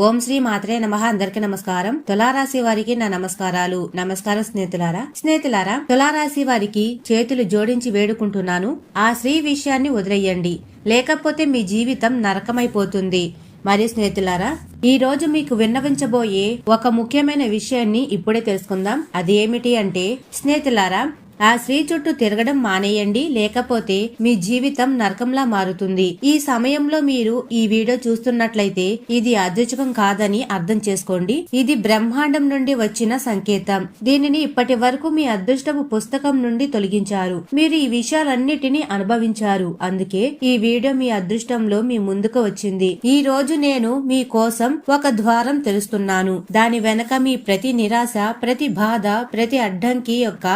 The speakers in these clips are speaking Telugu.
ఓం శ్రీ మాత్రే నమః. అందరికీ నమస్కారం. తులారాశి వారికి నా నమస్కారాలు. నమస్కారం స్నేహితులారా, తులారాశి వారికి చేతులు జోడించి వేడుకుంటున్నాను. ఆ శ్రీ విషయాన్ని వదిలేయండి, లేకపోతే మీ జీవితం నరకమైపోతుంది. మరి స్నేహితులారా, ఈ రోజు మీకు విన్నవించబోయే ఒక ముఖ్యమైన విషయాన్ని ఇప్పుడే తెలుసుకుందాం. అది ఏమిటి అంటే, స్నేహితులారా, ఆ స్త్రీ చుట్టూ తిరగడం మానేయండి, లేకపోతే మీ జీవితం నరకంలా మారుతుంది. ఈ సమయంలో మీరు ఈ వీడియో చూస్తున్నట్లయితే ఇది అదృష్టం కాదని అర్థం చేసుకోండి. ఇది బ్రహ్మాండం నుండి వచ్చిన సంకేతం. దీనిని ఇప్పటి వరకు మీ అదృష్టపు పుస్తకం నుండి తొలగించారు. మీరు ఈ విషయాలన్నిటినీ అనుభవించారు. అందుకే ఈ వీడియో మీ అదృష్టంలో మీ ముందుకు వచ్చింది. ఈ రోజు నేను మీ కోసం ఒక ద్వారం తెరుస్తున్నాను. దాని వెనక మీ ప్రతి నిరాశ, ప్రతి బాధ, ప్రతి అడ్డంకి యొక్క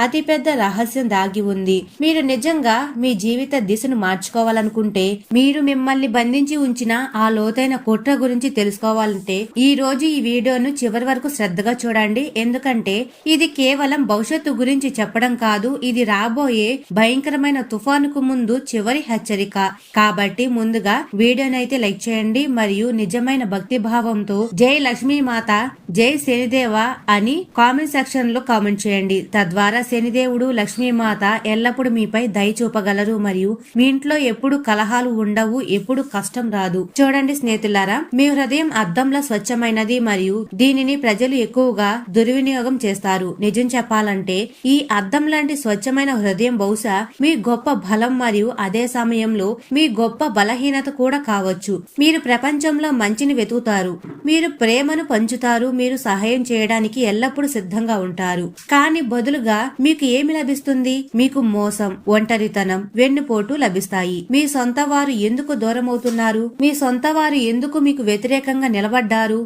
అతి పెద్ద రహస్యం దాగి ఉంది. మీరు నిజంగా మీ జీవిత దిశను మార్చుకోవాలనుకుంటే, మీరు మిమ్మల్ని బంధించి ఉంచిన ఆ లోతైన కుట్ర గురించి తెలుసుకోవాలంటే ఈ రోజు ఈ వీడియోను చివరి వరకు శ్రద్ధగా చూడండి. ఎందుకంటే ఇది కేవలం భవిష్యత్తు గురించి చెప్పడం కాదు, ఇది రాబోయే భయంకరమైన తుఫానుకు ముందు చివరి హెచ్చరిక. కాబట్టి ముందుగా వీడియోనైతే లైక్ చేయండి మరియు నిజమైన భక్తి భావంతో జై లక్ష్మీమాత, జై శనిదేవ అని కామెంట్ సెక్షన్ లో కామెంట్ చేయండి. తద్వారా శనిదేవుడు, లక్ష్మీమాత ఎల్లప్పుడూ మీపై దయ చూపగలరు మరియు మీ ఇంట్లో ఎప్పుడు కలహాలు ఉండవు, ఎప్పుడు కష్టం రాదు. చూడండి స్నేహితులారా, మీ హృదయం అద్దంలా స్వచ్ఛమైనది మరియు దీనిని ప్రజలు ఎక్కువగా దుర్వినియోగం చేస్తారు. నిజం చెప్పాలంటే ఈ అద్దం లాంటి స్వచ్ఛమైన హృదయం బహుశా మీ గొప్ప బలం మరియు అదే సమయంలో మీ గొప్ప బలహీనత కూడా కావచ్చు. మీరు ప్రపంచంలో మంచిని వెతుకుతారు, మీరు ప్రేమను పంచుతారు, మీరు సహాయం చేయడానికి ఎల్లప్పుడూ సిద్ధంగా ఉంటారు. కానీ బదులుగా మీకు ఏమి లభిస్తుంది? మీకు మోసం, ఒంటరితనం, వెన్నుపోటు లభిస్తాయి. మీ సొంత వారు ఎందుకు దూరం అవుతున్నారు? మీ సొంత వారు ఎందుకు మీకు వ్యతిరేకంగా నిలబడ్డారు?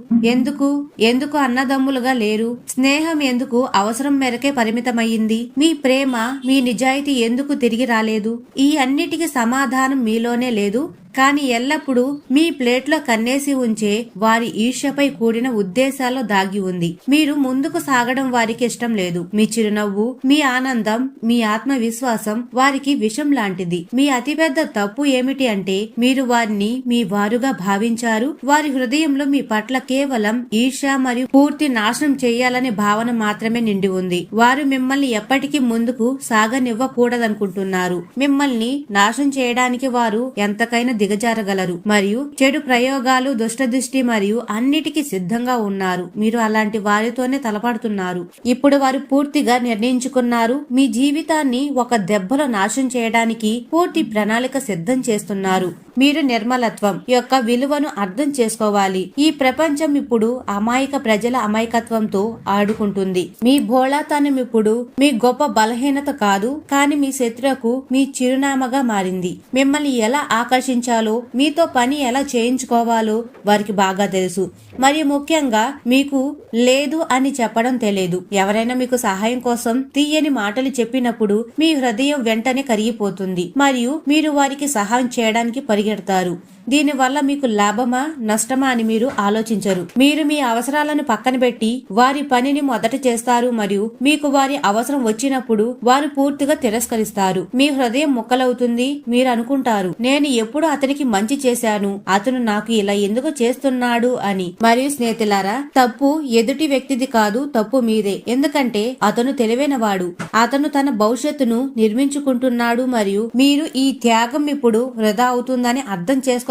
ఎందుకు అన్నదమ్ములుగా లేరు? స్నేహం ఎందుకు అవసరం మేరకే పరిమితమయ్యింది? మీ ప్రేమ, మీ నిజాయితీ ఎందుకు తిరిగి రాలేదు? ఈ అన్నిటికీ సమాధానం మీలోనే లేదు, కానీ ఎల్లప్పుడూ మీ ప్లేట్లో కన్నేసి ఉంచే వారి ఈర్ష్యపై కూడిన ఉద్దేశాల్లో దాగి ఉంది. మీరు ముందుకు సాగడం వారికి ఇష్టం లేదు. మీ చిరునవ్వు, మీ ఆనందం, మీ ఆత్మవిశ్వాసం వారికి విషం లాంటిది. మీ అతిపెద్ద తప్పు ఏమిటి అంటే మీరు వారిని మీ వారుగా భావించారు. వారి హృదయంలో మీ పట్ల కేవలం ఈర్ష్య మరియు పూర్తి నాశనం చేయాలనే భావన మాత్రమే నిండి ఉంది. వారు మిమ్మల్ని ఎప్పటికీ ముందుకు సాగనివ్వకూడదనుకుంటున్నారు. మిమ్మల్ని నాశనం చేయడానికి వారు ఎంతకైనా దిగజారగలరు మరియు చెడు ప్రయోగాలు, దుష్టదృష్టి మరియు అన్నిటికీ సిద్ధంగా ఉన్నారు. మీరు అలాంటి వారితోనే తలపడుతున్నారు. ఇప్పుడు వారు పూర్తిగా నిర్ణయించుకున్నారు. మీ జీవితాన్ని ఒక దెబ్బలో నాశనం చేయడానికి పూర్తి ప్రణాళిక సిద్ధం చేస్తున్నారు. మీరు నిర్మలత్వం యొక్క విలువను అర్థం చేసుకోవాలి. ఈ ప్రపంచం ఇప్పుడు అమాయక ప్రజల అమాయకత్వంతో ఆడుకుంటుంది. మీ భోళాతనం ఇప్పుడు మీ గొప్ప బలహీనత కాదు, కానీ మీ శత్రువుకు మీ చిరునామాగా మారింది. మిమ్మల్ని ఎలా ఆకర్షించాలో, మీతో పని ఎలా చేయించుకోవాలో వారికి బాగా తెలుసు. మరియు ముఖ్యంగా మీకు లేదు అని చెప్పడం తెలియదు. ఎవరైనా మీకు సహాయం కోసం తీయని మాటలు చెప్పినప్పుడు మీ హృదయం వెంటనే కరిగిపోతుంది మరియు మీరు వారికి సహాయం చేయడానికి పరిగెడతారు. దీనివల్ల మీకు లాభమా నష్టమా అని మీరు ఆలోచించరు. మీరు మీ అవసరాలను పక్కన పెట్టి వారి పనిని మొదట చేస్తారు మరియు మీకు వారి అవసరం వచ్చినప్పుడు వారు పూర్తిగా తిరస్కరిస్తారు. మీ హృదయం ముక్కలవుతుంది. మీరు అనుకుంటారు, నేను ఎప్పుడు అతనికి మంచి చేశాను, అతను నాకు ఇలా ఎందుకు చేస్తున్నాడు అని. మరియు స్నేహితులారా, తప్పు ఎదుటి వ్యక్తిది కాదు, తప్పు మీదే. ఎందుకంటే అతను తెలివైనవాడు, అతను తన భవిష్యత్తును నిర్మించుకుంటున్నాడు మరియు మీరు ఈ త్యాగం ఇప్పుడు వృధా అవుతుందని అర్థం చేసుకో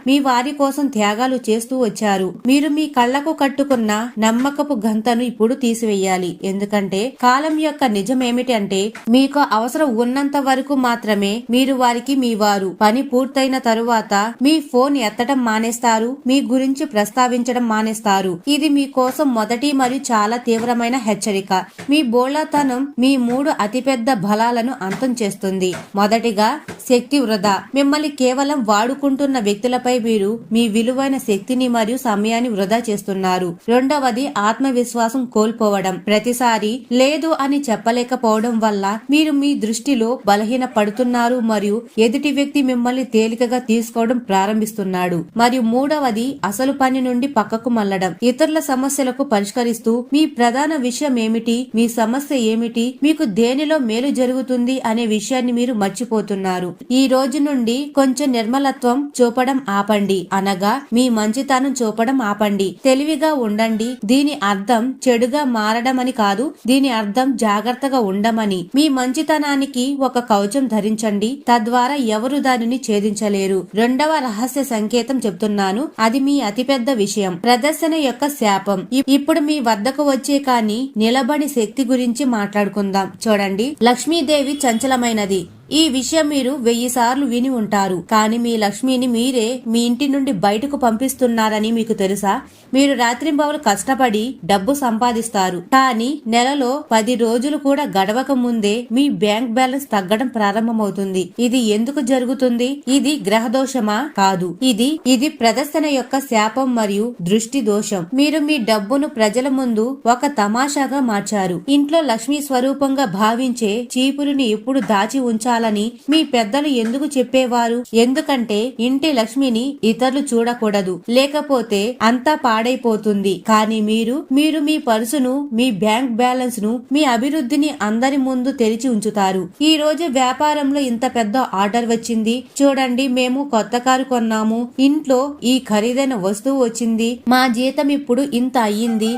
మీ వారి కోసం త్యాగాలు చేస్తూ వచ్చారు. మీరు మీ కళ్లకు కట్టుకున్న నమ్మకపు గంతను ఇప్పుడు తీసివేయాలి. ఎందుకంటే కాలం యొక్క నిజం ఏమిటి అంటే మీకు అవసరం ఉన్నంత వరకు మాత్రమే మీరు వారికి మీ వారు. పని పూర్తయిన తరువాత మీ ఫోన్ ఎత్తడం మానేస్తారు, మీ గురించి ప్రస్తావించడం మానేస్తారు. ఇది మీ కోసం మొదటి మరియు చాలా తీవ్రమైన హెచ్చరిక. మీ బోళతనం మీ 3 అతిపెద్ద బలాలను అంతం చేస్తుంది. మొదటిగా శక్తి వృధా. మిమ్మల్ని కేవలం వాడుకుంటున్న వ్యక్తులపై మీరు మీ విలువైన శక్తిని మరియు సమయాన్ని వృధా చేస్తున్నారు. రెండవది ఆత్మవిశ్వాసం కోల్పోవడం. ప్రతిసారి లేదు అని చెప్పలేకపోవడం వల్ల మీరు మీ దృష్టిలో బలహీన పడుతున్నారు మరియు ఎదుటి వ్యక్తి మిమ్మల్ని తేలికగా తీసుకోవడం ప్రారంభిస్తున్నాడు. మరియు మూడవది అసలు పని నుండి పక్కకు మళ్లడం. ఇతరుల సమస్యలకు పరిష్కరిస్తూ మీ ప్రధాన విషయం ఏమిటి, మీ సమస్య ఏమిటి, మీకు దేనిలో మేలు జరుగుతుంది అనే విషయాన్ని మీరు మర్చిపోతున్నారు. ఈ రోజు నుండి కొంచెం నిర్మలత్వం చూపడం ఆపండి, అనగా మీ మంచితనం చూపడం ఆపండి. తెలివిగా ఉండండి. దీని అర్థం చెడుగా మారడమని కాదు, దీని అర్థం జాగ్రత్తగా ఉండమని. మీ మంచితనానికి ఒక కవచం ధరించండి, తద్వారా ఎవరు దానిని ఛేదించలేరు. రెండవ రహస్య సంకేతం చెప్తున్నాను, అది మీ అతిపెద్ద విషయం, ప్రదర్శన యొక్క శాపం. ఇప్పుడు మీ వద్దకు వచ్చే కానీ నిలబడి శక్తి గురించి మాట్లాడుకుందాం. చూడండి, లక్ష్మీదేవి చంచలమైనది. ఈ విషయం మీరు 1000 సార్లు విని ఉంటారు. కానీ మీ లక్ష్మిని మీరే మీ ఇంటి నుండి బయటకు పంపిస్తున్నారని మీకు తెలుసా? మీరు రాత్రింబవలు కష్టపడి డబ్బు సంపాదిస్తారు, కానీ నెలలో 10 రోజులు కూడా గడవక ముందే మీ బ్యాంక్ బ్యాలెన్స్ తగ్గడం ప్రారంభమవుతుంది. ఇది ఎందుకు జరుగుతుంది? ఇది గ్రహ దోషమా? కాదు, ఇది ప్రదర్శన యొక్క శాపం మరియు దృష్టి దోషం. మీరు మీ డబ్బును ప్రజల ముందు ఒక తమాషాగా మార్చారు. ఇంట్లో లక్ష్మీ స్వరూపంగా భావించే చీపురుని ఎప్పుడు దాచి ఉంచాలి మీ పెద్దలు ఎందుకు చెప్పేవారు? ఎందుకంటే ఇంటి లక్ష్మిని ఇతరులు చూడకూడదు, లేకపోతే అంతా పాడైపోతుంది. కానీ మీరు మీ పర్సును, మీ బ్యాంక్ బ్యాలెన్స్ ను, మీ అభివృద్ధిని అందరి ముందు తెరిచి ఉంచుతారు. ఈ రోజు వ్యాపారంలో ఇంత పెద్ద ఆర్డర్ వచ్చింది చూడండి, మేము కొత్త కారు కొన్నాము, ఇంట్లో ఈ ఖరీదైన వస్తువు వచ్చింది, మా జీతం ఇప్పుడు ఇంత అయ్యింది.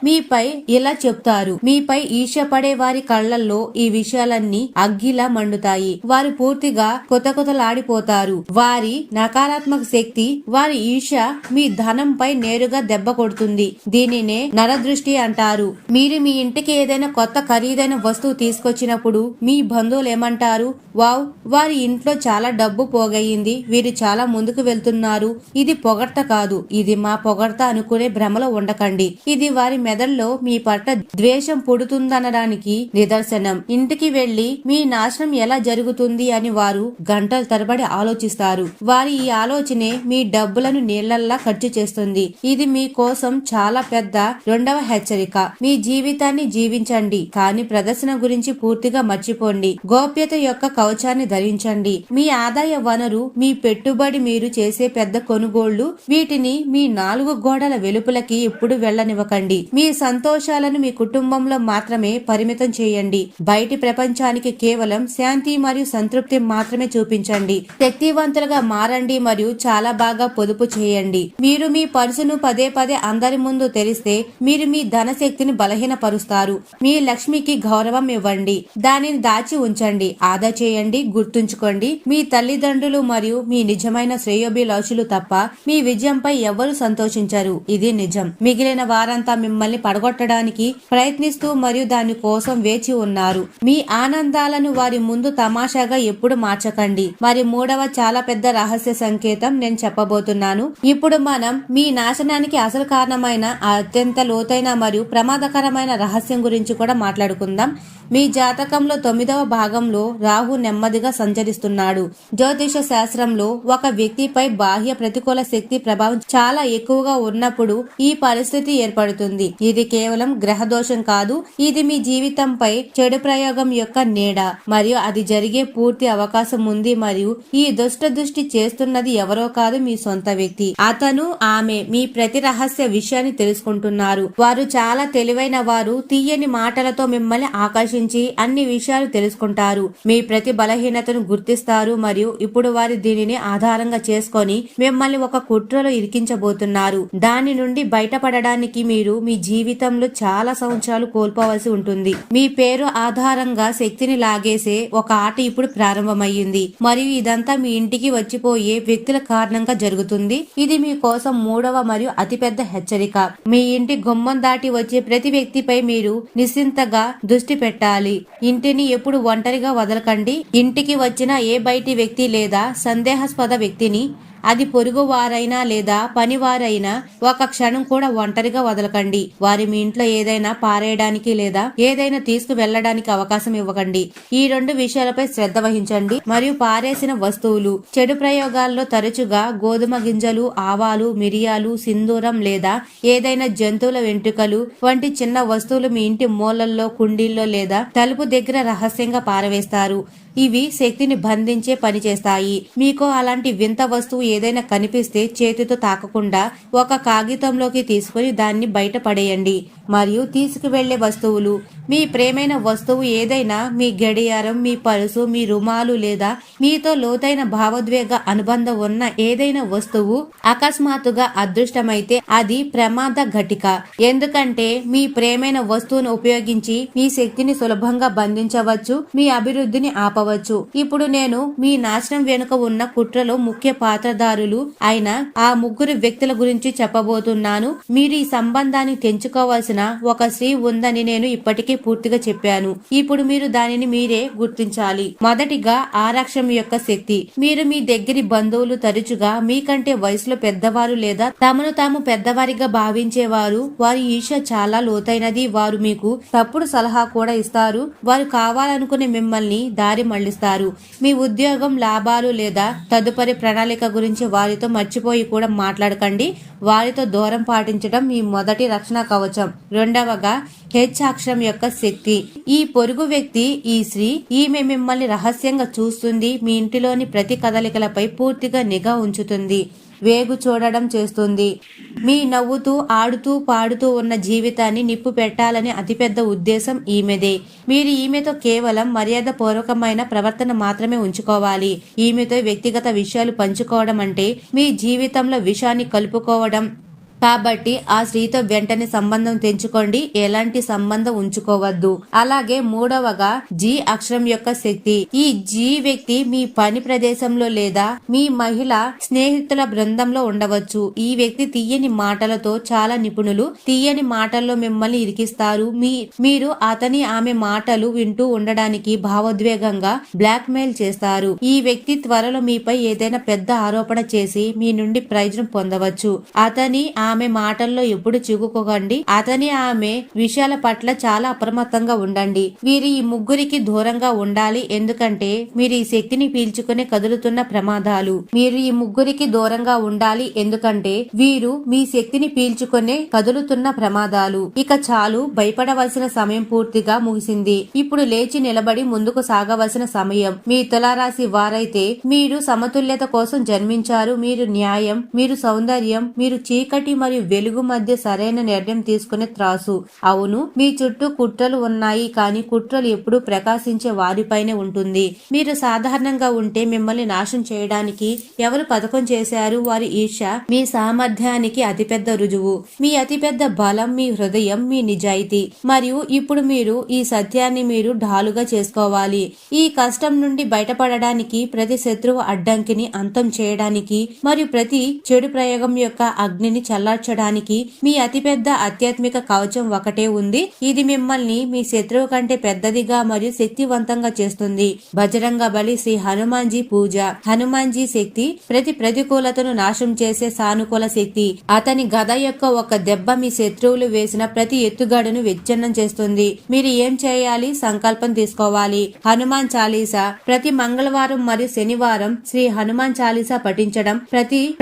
మీపై ఇలా చెప్తారు. మీపై ఈర్ష్యపడే వారి కళ్లల్లో ఈ విషయాలన్నీ అగ్గిలా మండుతాయి. వారు పూర్తిగా కొతకొతలాడిపోతారు. వారి నకారాత్మక శక్తి, వారి ఈర్ష్య మీ ధనంపై నేరుగా దెబ్బ కొడుతుంది. దీనినే నరదృష్టి అంటారు. మీరు మీ ఇంటికి ఏదైనా కొత్త ఖరీదైన వస్తువు తీసుకొచ్చినప్పుడు మీ బంధువులు ఏమంటారు? వావ్, వారి ఇంట్లో చాలా డబ్బు పోగయింది, వీరు చాలా ముందుకు వెళ్తున్నారు. ఇది పొగడ్త కాదు, ఇది మా పొగడ్త అనుకునే భ్రమలో ఉండకండి. ఇది వారి మెదడులో మీ పట్ల ద్వేషం పుడుతుందనడానికి నిదర్శనం. ఇంటికి వెళ్లి మీ నాశనం ఎలా జరుగుతుంది అని వారు గంటల తరబడి ఆలోచిస్తారు. వారి ఈ ఆలోచనే మీ డబ్బులను నీళ్లల్లా ఖర్చు చేస్తుంది. ఇది మీ కోసం చాలా పెద్ద రెండవ హెచ్చరిక. మీ జీవితాన్ని జీవించండి, కానీ ప్రదర్శన గురించి పూర్తిగా మర్చిపోండి. గోప్యత యొక్క కవచాన్ని ధరించండి. మీ ఆదాయ వనరు మీ పెట్టుబడి, మీరు చేసే పెద్ద కొనుగోళ్లు, వీటిని మీ 4 గోడల వెలుపలకి ఎప్పుడు వెళ్లనివ్వకండి. మీ సంతోషాలను మీ కుటుంబంలో మాత్రమే పరిమితం చేయండి. బయటి ప్రపంచానికి కేవలం శాంతి మరియు సంతృప్తి మాత్రమే చూపించండి. శక్తివంతులుగా మారండి మరియు చాలా బాగా పొదుపు చేయండి. మీరు మీ పర్సును పదే పదే అందరి ముందు తెరిస్తే మీరు మీ ధన శక్తిని బలహీనపరుస్తారు. మీ లక్ష్మికి గౌరవం ఇవ్వండి, దానిని దాచి ఉంచండి, ఆదా చేయండి. గుర్తుంచుకోండి, మీ తల్లిదండ్రులు మరియు మీ నిజమైన శ్రేయోభిలాషులు తప్ప మీ విజయంపై ఎవరు సంతోషించరు. ఇది నిజం. మిగిలిన వారంతా మిమ్మల్ని పడగొట్టడానికి ప్రయత్నిస్తూ మరియు దాని కోసం వేచి ఉన్నారు. మీ ఆనందాలను వారి ముందు తమాషాగా ఎప్పుడు మార్చకండి. మరి 3వ చాలా పెద్ద రహస్య సంకేతం నేను చెప్పబోతున్నాను. ఇప్పుడు మనం మీ నాశనానికి అసలు కారణమైన అత్యంత లోతైన మరియు ప్రమాదకరమైన రహస్యం గురించి కూడా మాట్లాడుకుందాం. మీ జాతకంలో 9వ భాగంలో రాహు నెమ్మదిగా సంచరిస్తున్నాడు. జ్యోతిష శాస్త్రంలో ఒక వ్యక్తిపై బాహ్య ప్రతికూల శక్తి ప్రభావం చాలా ఎక్కువగా ఉన్నప్పుడు ఈ పరిస్థితి ఏర్పడుతుంది. ఇది కేవలం గ్రహ దోషం కాదు, ఇది మీ జీవితంపై చెడు ప్రయోగం యొక్క నీడ, మరియు అది జరిగే పూర్తి అవకాశం ఉంది. మరియు ఈ దుష్ట దృష్టి చేస్తున్నది ఎవరో కాదు, మీ సొంత వ్యక్తి. అతను, ఆమె మీ ప్రతి రహస్య విషయాన్ని తెలుసుకుంటున్నారు. వారు చాలా తెలివైన వారు. తీయని మాటలతో మిమ్మల్ని ఆకర్షించి అన్ని విషయాలు తెలుసుకుంటారు. మీ ప్రతి బలహీనతను గుర్తిస్తారు మరియు ఇప్పుడు వారి దీనిని ఆధారంగా చేసుకొని మిమ్మల్ని ఒక కుట్రలో ఇరికించబోతున్నారు. దాని నుండి బయటపడడానికి మీరు మీ జీవితంలో చాలా సంవత్సరాలు కోల్పోవలసి ఉంటుంది. మీ పేరు ఆధారంగా శక్తిని లాగేసే ఒక ఆట ఇప్పుడు ప్రారంభమయ్యింది మరియు ఇదంతా మీ ఇంటికి వచ్చిపోయే వ్యక్తుల కారణంగా జరుగుతుంది. ఇది మీ కోసం 3వ మరియు అతిపెద్ద హెచ్చరిక. మీ ఇంటి గుమ్మం దాటి వచ్చే ప్రతి వ్యక్తిపై మీరు నిశ్చింతగా దృష్టి పెట్టాలి. ఇంటిని ఎప్పుడు ఒంటరిగా వదలకండి. ఇంటికి వచ్చిన ఏ బయటి వ్యక్తి లేదా సందేహాస్పద వ్యక్తిని, అది పొరుగు వారైనా లేదా పనివారైనా, ఒక క్షణం కూడా ఒంటరిగా వదలకండి. వారి మీ ఇంట్లో ఏదైనా పారేయడానికి లేదా ఏదైనా తీసుకు వెళ్లడానికి అవకాశం ఇవ్వకండి. ఈ 2 విషయాలపై శ్రద్ధ వహించండి. మరియు పారేసిన వస్తువులు, చెడు ప్రయోగాల్లో తరచుగా గోధుమ గింజలు, ఆవాలు, మిరియాలు, సింధూరం లేదా ఏదైనా జంతువుల వెంట్రుకలు వంటి చిన్న వస్తువులు మీ ఇంటి మూలల్లో, కుండీల్లో లేదా తలుపు దగ్గర రహస్యంగా పారవేస్తారు. ఇవి శక్తిని బంధించే పని చేస్తాయి. మీకు అలాంటి వింత వస్తువు ఏదైనా కనిపిస్తే చేతితో తాకకుండా ఒక కాగితంలోకి తీసుకుని దాన్ని బయట పడేయండి. మరియు తీసుకువెళ్లే వస్తువులు. మీ ప్రేమైన వస్తువు ఏదైనా, మీ గడియారం, మీ పరుసు, మీ రుమాలు లేదా మీతో లోతైన భావోద్వేగ అనుబంధం ఉన్న ఏదైనా వస్తువు అకస్మాత్తుగా అదృష్టమైతే అది ప్రమాద ఘటిక. ఎందుకంటే మీ ప్రేమైన వస్తువును ఉపయోగించి మీ శక్తిని సులభంగా బంధించవచ్చు, మీ అభివృద్ధిని ఆపవచ్చు. ఇప్పుడు నేను మీ నాశనం వెనుక ఉన్న కుట్రలో ముఖ్య పాత్రధారులు అయిన ఆ ముగ్గురు వ్యక్తుల గురించి చెప్పబోతున్నాను. మీరు ఈ సంబంధాన్ని తెంచుకోవాల్సిన ఒక స్త్రీ ఉందని నేను ఇప్పటికే పూర్తిగా చెప్పాను. ఇప్పుడు మీరు దానిని మీరే గుర్తించాలి. మొదటిగా ఆరక్షం యొక్క శక్తి. మీరు మీ దగ్గరి బంధువులు తరచుగా మీకంటే వయసులో పెద్దవారు లేదా తమను తాము పెద్దవారిగా భావించేవారు. వారి ఈర్ష్య చాలా లోతైనది. వారు మీకు తప్పుడు సలహా కూడా ఇస్తారు. వారు కావాలనుకునే మిమ్మల్ని దారి మళ్లిస్తారు. మీ ఉద్యోగం, లాభాలు లేదా తదుపరి ప్రణాళిక గురించి వారితో మర్చిపోయి కూడా మాట్లాడకండి. వారితో దూరం పాటించడం మీ మొదటి రక్షణ కవచం. రెండవగా హెచ్ అక్షరం యొక్క శక్తి. ఈ పొరుగు వ్యక్తి, ఈ స్త్రీ, ఈమె మిమ్మల్ని రహస్యంగా చూస్తుంది. మీ ఇంటిలోని ప్రతి కదలికలపై పూర్తిగా నిఘా ఉంచుతుంది, వేగు చూడడం చేస్తుంది. మీ నవ్వుతూ ఆడుతూ పాడుతూ ఉన్న జీవితాన్ని నిప్పు పెట్టాలని అతిపెద్ద ఉద్దేశం ఈమెదే. మీరు ఈమెతో కేవలం మర్యాదపూర్వకమైన ప్రవర్తన మాత్రమే ఉంచుకోవాలి. ఈమెతో వ్యక్తిగత విషయాలు పంచుకోవడం అంటే మీ జీవితంలో విషాన్ని కలుపుకోవడం. కాబట్టి ఆ స్త్రీతో వెంటనే సంబంధం తెంచుకోండి, ఎలాంటి సంబంధం ఉంచుకోవద్దు. అలాగే మూడవగా జీ అక్షరం యొక్క శక్తి. ఈ జీ వ్యక్తి మీ పని ప్రదేశంలో లేదా మీ మహిళ స్నేహితుల బృందంలో ఉండవచ్చు. ఈ వ్యక్తి తీయని మాటలతో చాలా నిపుణులు. తీయని మాటల్లో మిమ్మల్ని ఇరికిస్తారు. మీరు అతని ఆమె మాటలు వింటూ ఉండడానికి భావోద్వేగంగా బ్లాక్ మెయిల్ చేస్తారు. ఈ వ్యక్తి త్వరలో మీపై ఏదైనా పెద్ద ఆరోపణ చేసి మీ నుండి ప్రయోజనం పొందవచ్చు. అతని ఆమె మాటల్లో ఎప్పుడు చిక్కుకోకండి. అతని ఆమె విషయాల పట్ల చాలా అప్రమత్తంగా ఉండండి. వీరు ఈ ముగ్గురికి దూరంగా ఉండాలి, ఎందుకంటే మీరు ఈ శక్తిని పీల్చుకునే కదులుతున్న ప్రమాదాలు. మీరు ఈ ముగ్గురికి దూరంగా ఉండాలి, ఎందుకంటే వీరు మీ శక్తిని పీల్చుకునే కదులుతున్న ప్రమాదాలు. ఇక చాలు, భయపడవలసిన సమయం పూర్తిగా ముగిసింది. ఇప్పుడు లేచి నిలబడి ముందుకు సాగవలసిన సమయం. మీ తులారాశి వారైతే మీరు సమతుల్యత కోసం జన్మించారు. మీరు న్యాయం, మీరు సౌందర్యం, మీరు చీకటి మరియు వెలుగు మధ్య సరైన నిర్ణయం తీసుకునే త్రాసు. అవును, మీ చుట్టూ కుట్రలు ఉన్నాయి, కానీ కుట్రలు ఎప్పుడూ ప్రకాశించే వారిపైనే ఉంటుంది. మీరు సాధారణంగా ఉంటే మిమ్మల్ని నాశనం చేయడానికి ఎవరు పథకం చేశారు? వారి ఈర్ష్య మీ సామర్థ్యానికి అతిపెద్ద రుజువు. మీ అతిపెద్ద బలం మీ హృదయం, మీ నిజాయితీ. మరియు ఇప్పుడు మీరు ఈ సత్యాన్ని మీరు ఢాలుగా చేసుకోవాలి. ఈ కష్టం నుండి బయటపడడానికి, ప్రతి శత్రువు అడ్డంకిని అంతం చేయడానికి మరియు ప్రతి చెడు ప్రయోగం యొక్క అగ్నిని చల్లార్చడానికి మీ అతిపెద్ద ఆధ్యాత్మిక కవచం ఒకటే ఉంది. ఇది మిమ్మల్ని మీ శత్రువు కంటే పెద్దదిగా మరియు శక్తివంతంగా చేస్తుంది. బజరంగ బలి, శ్రీ హనుమాన్జీ పూజ. హనుమాన్జీ శక్తి ప్రతి ప్రతికూలతను నాశనం చేసే సానుకూల శక్తి. అతని గద యొక్క ఒక దెబ్బ మీ శత్రువులు వేసిన ప్రతి ఎత్తుగడను విచ్ఛిన్నం చేస్తుంది. మీరు ఏం చేయాలి? సంకల్పం తీసుకోవాలి. హనుమాన్ చాలీసా. ప్రతి మంగళవారం మరియు శనివారం శ్రీ హనుమాన్ చాలీసా పఠించడం.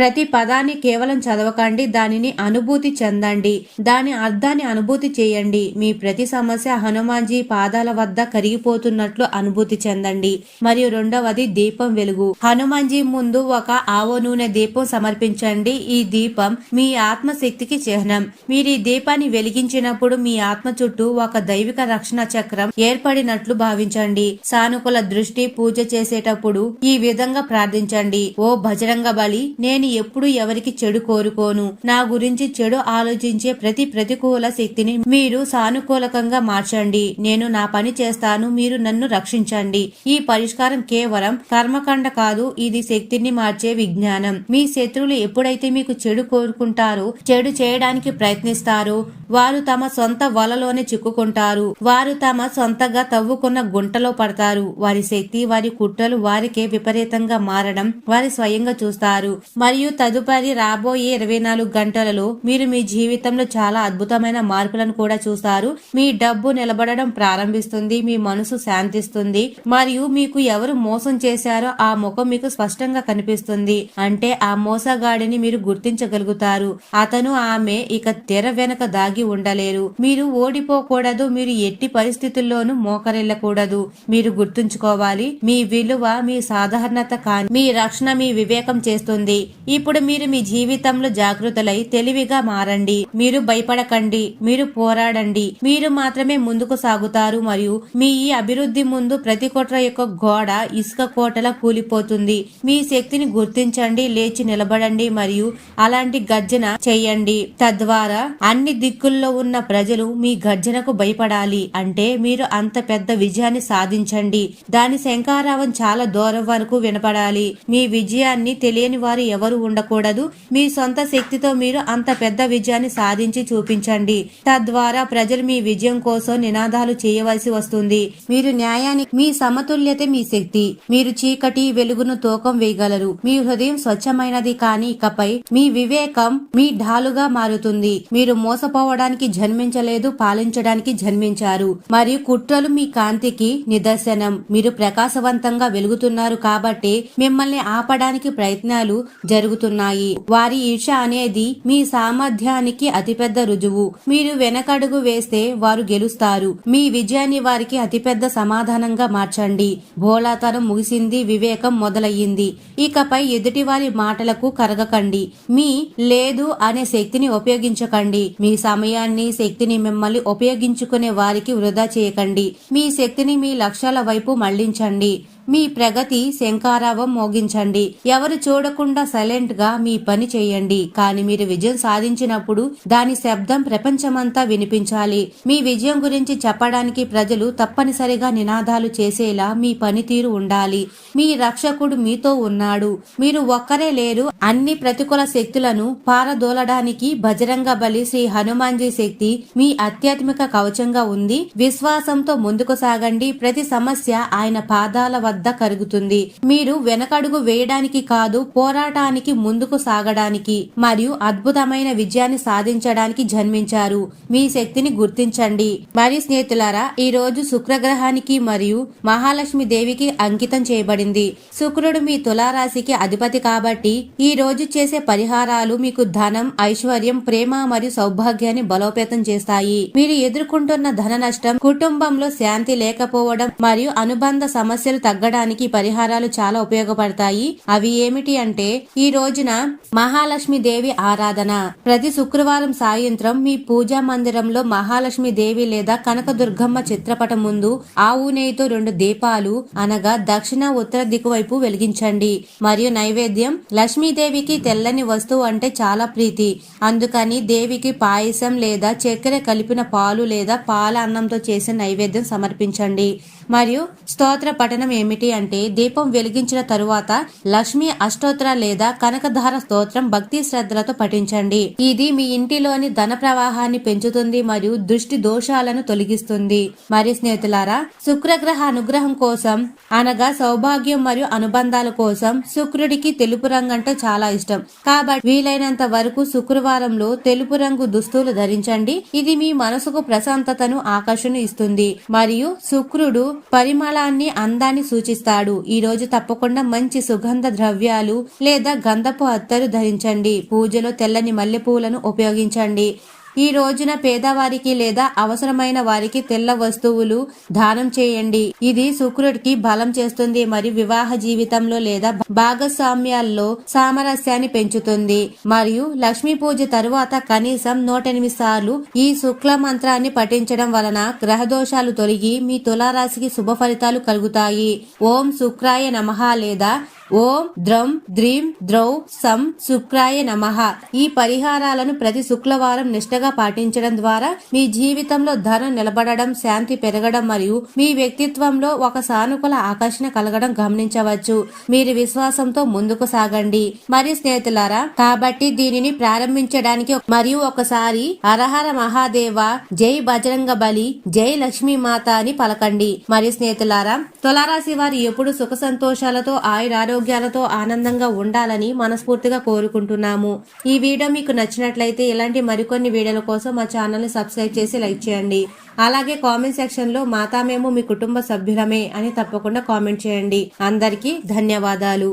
ప్రతి పదాన్ని కేవలం చదవకండి, దానిని అనుభూతి చెందండి, దాని అర్థాన్ని అనుభూతి చేయండి. మీ ప్రతి సమస్య హనుమాన్జీ పాదాల వద్ద కరిగిపోతున్నట్లు అనుభూతి చెందండి. మరియు రెండవది దీపం వెలుగు. హనుమాన్జీ ముందు ఒక ఆవ నూనె దీపం సమర్పించండి. ఈ దీపం మీ ఆత్మశక్తికి చిహ్నం. మీరు ఈ దీపాన్ని వెలిగించినప్పుడు మీ ఆత్మ చుట్టూ ఒక దైవిక రక్షణ చక్రం ఏర్పడినట్లు భావించండి. సానుకూల దృష్టి. పూజ చేసేటప్పుడు ఈ విధంగా ప్రార్థించండి. ఓ బజరంగ బలి, నేను ఎప్పుడు ఎవరికి చెడు కోరుకోను. నా గురించి చెడు ఆలోచించే ప్రతి ప్రతికూల శక్తిని మీరు సానుకూలకంగా మార్చండి. నేను నా పని చేస్తాను, మీరు నన్ను రక్షించండి. ఈ పరిష్కారం కేవలం కర్మకాండ కాదు, ఇది శక్తిని మార్చే విజ్ఞానం. మీ శత్రువులు ఎప్పుడైతే మీకు చెడు కోరుకుంటారో, చెడు చేయడానికి ప్రయత్నిస్తారో, వారు తమ సొంత వలలోనే చిక్కుకుంటారు. వారు తమ సొంతగా తవ్వుకున్న గుంటలో పడతారు. వారి శక్తి, వారి కుట్రలు వారికే విపరీతంగా మారడం వారి స్వయంగా చూస్తారు. మరియు తదుపరి రాబోయే 24 గంటలలో మీరు మీ జీవితంలో చాలా అద్భుతమైన మార్పులను కూడా చూస్తారు. మీ డబ్బు నిలబడడం ప్రారంభిస్తుంది. మీ మనసు శాంతిస్తుంది. మరియు మీకు ఎవరు మోసం చేశారో ఆ ముఖం మీకు స్పష్టంగా కనిపిస్తుంది. అంటే ఆ మోసగాడిని మీరు గుర్తించగలుగుతారు. అతను, ఆమె ఇక తెర వెనక దాగి ఉండలేరు. మీరు ఓడిపోకూడదు. మీరు ఎట్టి పరిస్థితుల్లోనూ మోకరిల్లకూడదు. మీరు గుర్తుంచుకోవాలి, మీ విలువ మీ సాధారణత కాని మీ రక్షణ మీ వివేకం చేస్తుంది. ఇప్పుడు మీరు మీ జీవితంలో జాగృతులై తెలివిగా మారండి. మీరు భయపడకండి, మీరు పోరాడండి. మీరు మాత్రమే ముందుకు సాగుతారు మరియు మీ ఈ అభివృద్ధి ముందు ప్రతి కుట్ర యొక్క గోడ ఇసుక కోటలా కూలిపోతుంది. మీ శక్తిని గుర్తించండి, లేచి నిలబడండి మరియు అలాంటి గర్జన చెయ్యండి. తద్వారా అన్ని దిక్కుల్లో ఉన్న ప్రజలు మీ గర్జనకు భయపడాలి. అంటే మీరు అంత పెద్ద విజయాన్ని సాధించండి. దాని శంఖారావం చాలా దూరం వరకు వినపడాలి. మీ విజయాన్ని తెలియని వారు ఎవరు ఉండకూడదు. మీ సొంత శక్తితో మీరు అంత పెద్ద విజయాన్ని సాధించి చూపించండి. తద్వారా ప్రజలు మీ విజయం కోసం నినాదాలు చేయవలసి వస్తుంది. మీరు న్యాయానికి మీ సమతుల్యత మీ శక్తి. మీరు చీకటి వెలుగును తూకం వేయగలరు. మీ హృదయం స్వచ్ఛమైనది, కానీ ఇకపై మీ వివేకం మీ ఢాలుగా మారుతుంది. మీరు మోసపోవడానికి జన్మించలేదు, పాలించడానికి జన్మించారు. మరియు కుట్రలు మీ కాంతికి నిదర్శనం. మీరు ప్రకాశవంతంగా వెలుగుతున్నారు కాబట్టి మిమ్మల్ని ఆపడానికి ప్రయత్నాలు జరుగుతున్నాయి. వారి ఈర్ష అనేది మీ సామర్థ్యానికి అతిపెద్ద రుజువు. మీరు వెనకడుగు వేస్తే వారు గెలుస్తారు. మీ విజయాన్ని వారికి అతిపెద్ద సమాధానంగా మార్చండి. భోళాతనం ముగిసింది, వివేకం మొదలయ్యింది. ఇకపై ఎదుటి వారి మాటలకు కరగకండి. మీ లేదు అనే శక్తిని ఉపయోగించకండి. మీ సమయాన్ని, శక్తిని మిమ్మల్ని ఉపయోగించుకునే వారికి వృధా చేయకండి. మీ శక్తిని మీ లక్ష్యాల వైపు మళ్లించండి. మీ ప్రగతి శంఖారావం మోగించండి. ఎవరు చూడకుండా సైలెంట్ గా మీ పని చేయండి. కానీ మీరు విజయం సాధించినప్పుడు దాని శబ్దం ప్రపంచమంతా వినిపించాలి. మీ విజయం గురించి చెప్పడానికి ప్రజలు తప్పనిసరిగా నినాదాలు చేసేలా మీ పనితీరు ఉండాలి. మీ రక్షకుడు మీతో ఉన్నాడు. మీరు ఒక్కరే లేరు. అన్ని ప్రతికూల శక్తులను పారదోలడానికి బజరంగ బలి శ్రీ హనుమాన్జీ శక్తి మీ ఆధ్యాత్మిక కవచంగా ఉంది. విశ్వాసంతో ముందుకు సాగండి. ప్రతి సమస్య ఆయన పాదాల వద్ద కరుగుతుంది. మీరు వెనకడుగు వేయడానికి కాదు, పోరాటానికి ముందుకు సాగడానికి మరియు అద్భుతమైన విజయాన్ని సాధించడానికి జన్మించారు. మీ శక్తిని గుర్తించండి. మరియు స్నేహితులారా, ఈ రోజు శుక్రగ్రహానికి మరియు మహాలక్ష్మి దేవికి అంకితం చేయబడింది. శుక్రుడు మీ తులారాశికి అధిపతి కాబట్టి ఈ రోజు చేసే పరిహారాలు మీకు ధనం, ఐశ్వర్యం, ప్రేమ మరియు సౌభాగ్యాన్ని బలోపేతం చేస్తాయి. మీరు ఎదుర్కొంటున్న ధన నష్టం, కుటుంబంలో శాంతి లేకపోవడం మరియు అనుబంధ సమస్యలు తగ్గడానికి పరిహారాలు చాలా ఉపయోగపడతాయి. అవి ఏమిటి అంటే, ఈ రోజున మహాలక్ష్మి దేవి ఆరాధన. ప్రతి శుక్రవారం సాయంత్రం మీ పూజా మందిరంలో మహాలక్ష్మి దేవి లేదా కనకదుర్గమ్మ చిత్రపటం ముందు ఆవు నెయ్యితో 2 దీపాలు అనగా దక్షిణ, ఉత్తర దిక్కు వైపు వెలిగించండి. మరియు నైవేద్యం. లక్ష్మీదేవికి తెల్లని వస్తువు అంటే చాలా ప్రీతి. అందుకని దేవికి పాయసం లేదా చక్కెర కలిపిన పాలు లేదా పాల అన్నంతో చేసిన నైవేద్యం సమర్పించండి. మరియు స్తోత్ర పఠనం ఏమిటి అంటే, దీపం వెలిగించిన తరువాత లక్ష్మీ అష్టోత్తర లేదా కనకధార స్తోత్రం భక్తి శ్రద్ధలతో పఠించండి. ఇది మీ ఇంటిలోని ధన ప్రవాహాన్ని పెంచుతుంది మరియు దృష్టి దోషాలను తొలగిస్తుంది. మరి స్నేహితులారా, శుక్రగ్రహ అనుగ్రహం కోసం అనగా సౌభాగ్యం మరియు అనుబంధాల కోసం శుక్రుడికి తెలుపు రంగు అంటే చాలా ఇష్టం. కాబట్టి వీలైనంత వరకు శుక్రవారంలో తెలుపు రంగు దుస్తులు ధరించండి. ఇది మీ మనసుకు ప్రశాంతతను, ఆకర్షణ ఇస్తుంది. మరియు శుక్రుడు పరిమళాన్ని, అందాన్ని సూచిస్తాడు. ఈ రోజు తప్పకుండా మంచి సుగంధ ద్రవ్యాలు లేదా గంధపు అత్తరు ధరించండి. పూజలో తెల్లని మల్లెపూలను ఉపయోగించండి. ఈ రోజున పేదవారికి లేదా అవసరమైన వారికి తెల్ల వస్తువులు దానం చేయండి. ఇది శుక్రుడికి బలం చేస్తుంది మరియు వివాహ జీవితంలో లేదా భాగస్వామ్యాల్లో సామరస్యాన్ని పెంచుతుంది. మరియు లక్ష్మీ పూజ తరువాత కనీసం 108 సార్లు ఈ శుక్ల మంత్రాన్ని పఠించడం వలన గ్రహ దోషాలు తొలగి మీ తులారాశికి శుభ ఫలితాలు కలుగుతాయి. ఓం శుక్రాయ నమః లేదా ఓం ద్రం ద్రీం ద్రౌ సం శుక్రాయ నమః. ఈ పరిహారాలను ప్రతి శుక్రవారం నిష్ఠగా పాటించడం ద్వారా మీ జీవితంలో ధనం నిలబడడం, శాంతి పెరగడం మరియు మీ వ్యక్తిత్వంలో ఒక సానుకూల ఆకర్షణ కలగడం గమనించవచ్చు. మీరు విశ్వాసంతో ముందుకు సాగండి. మరి స్నేహితులారా, కాబట్టి దీనిని ప్రారంభించడానికి మరియు ఒకసారి హరహర మహాదేవ, జై బజరంగ బలి, జై లక్ష్మీ మాత అని పలకండి. మరి స్నేహితులారా, తులారాశి వారు ఎప్పుడు సుఖ సంతోషాలతో, ఆయురారోగ్యాలతో ఆనందంగా ఉండాలని మనస్ఫూర్తిగా కోరుకుంటున్నాము. ఈ వీడియో మీకు నచ్చినట్లయితే ఇలాంటి మరికొన్ని వీడియోల కోసం మా ఛానల్ ని సబ్స్క్రైబ్ చేసి లైక్ చేయండి. అలాగే కామెంట్ సెక్షన్ లో మాతా మేము మీ కుటుంబ సభ్యులమే అని తప్పకుండా కామెంట్ చేయండి. అందరికీ ధన్యవాదాలు.